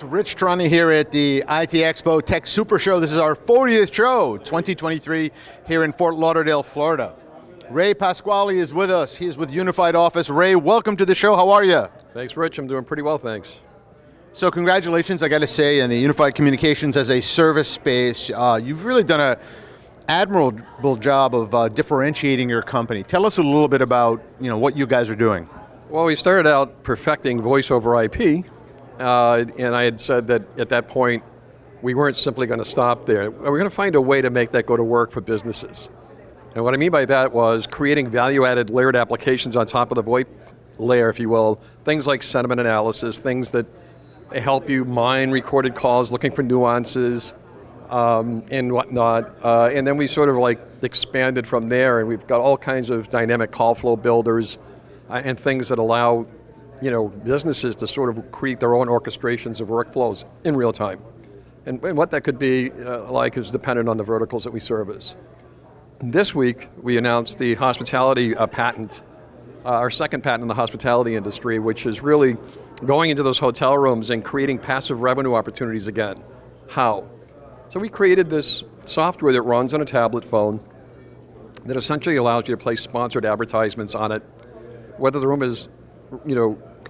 It's Rich Tehrani here at the ITEXPO Tech Super Show. This is our 40th show, 2023, here in Fort Lauderdale, Florida. Ray Pasquale is with us. He is with Unified Office. Ray, welcome to the show. How are you? Thanks, Rich. I'm doing pretty well, thanks. So congratulations, I got to say, in the Unified Communications as a service space. You've really done an admirable job of differentiating your company. Tell us a little bit about what you guys are doing. Well, we started out perfecting voice over IP. And I had said that at that point, we weren't simply going to stop there. We were going to find a way to make that go to work for businesses. And what I mean by that was creating value-added layered applications on top of the VoIP layer, if you will. Things like sentiment analysis, things that help you mine recorded calls, looking for nuances and whatnot. And then we sort of like expanded from there, and we've got all kinds of dynamic call flow builders and things that allow businesses to sort of create their own orchestrations of workflows in real time. And what that could be like is dependent on the verticals that we service. This week, we announced the hospitality patent, our second patent in the hospitality industry, which is really going into those hotel rooms and creating passive revenue opportunities again. How? So we created this software that runs on a tablet phone that essentially allows you to place sponsored advertisements on it. Whether the room is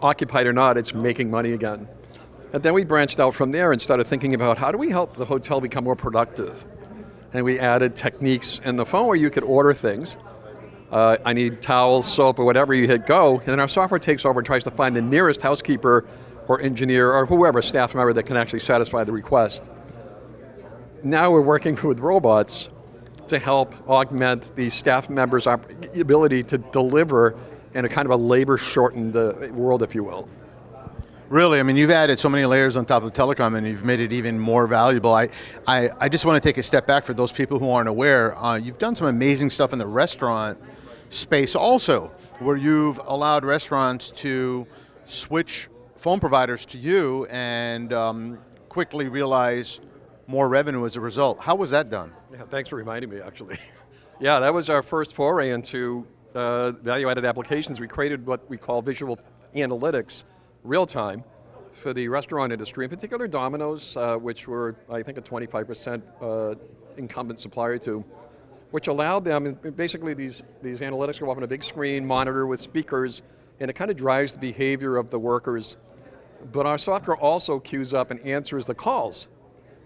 occupied or not, it's making money again. And then we branched out from there and started thinking about how do we help the hotel become more productive? And we added techniques in the phone where you could order things. I need towels, soap, or whatever, you hit go, and then our software takes over and tries to find the nearest housekeeper or engineer or whoever, staff member that can actually satisfy the request. Now we're working with robots to help augment the staff members' ability to deliver in a kind of a labor-shortened world, if you will. Really, I mean, you've added so many layers on top of telecom and you've made it even more valuable. I just want to take a step back for those people who aren't aware. You've done some amazing stuff in the restaurant space also, where you've allowed restaurants to switch phone providers to you and quickly realize more revenue as a result. How was that done? Yeah, thanks for reminding me, actually. Yeah, that was our first foray into value-added applications. We created what we call visual analytics, real-time, for the restaurant industry, in particular Domino's, which we're, I think, a 25% incumbent supplier to, which allowed them, and basically these analytics go up on a big screen, monitor with speakers, and it kind of drives the behavior of the workers. But our software also queues up and answers the calls.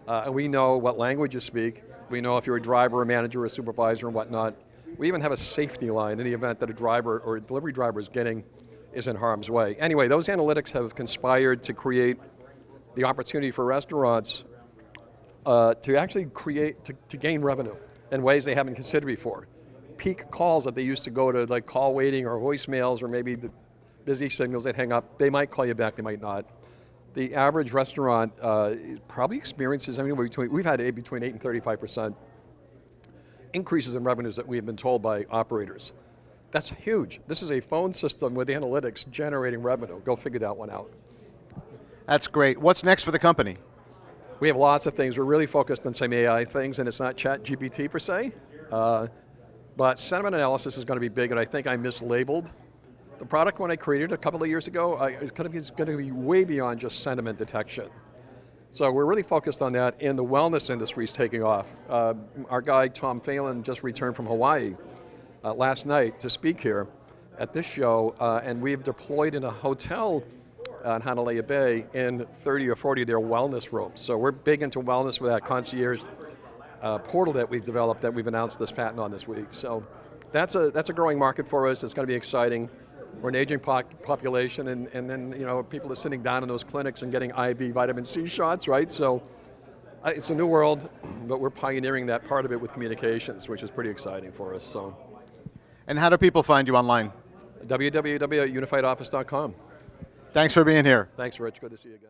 And we know what language you speak. We know if you're a driver, a manager, a supervisor, and whatnot. We even have a safety line in the event that a driver or a delivery driver is in harm's way. Anyway, those analytics have conspired to create the opportunity for restaurants to actually to gain revenue in ways they haven't considered before. Peak calls that they used to go to, like call waiting or voicemails or maybe the busy signals, they'd hang up. They might call you back, they might not. The average restaurant probably experiences we've had between 8 and 35% increases in revenues that we have been told by operators. That's huge. This is a phone system with analytics generating revenue. Go figure that one out. That's great. What's next for the company? We have lots of things. We're really focused on some AI things, and it's not chat GPT per se, but sentiment analysis is going to be big, and I think I mislabeled the product when I created it a couple of years ago. It's going to be way beyond just sentiment detection. So we're really focused on that, and the wellness industry is taking off. Our guy, Tom Phelan, just returned from Hawaii last night to speak here at this show, and we've deployed in a hotel on Honolulu Bay in 30 or 40 of their wellness rooms. So we're big into wellness with that concierge portal that we've developed that we've announced this patent on this week. So that's a growing market for us. It's going to be exciting. We're an aging population, and then people are sitting down in those clinics and getting IV vitamin C shots, right? So it's a new world, but we're pioneering that part of it with communications, which is pretty exciting for us. So. And how do people find you online? www.unifiedoffice.com. Thanks for being here. Thanks, Rich. Good to see you again.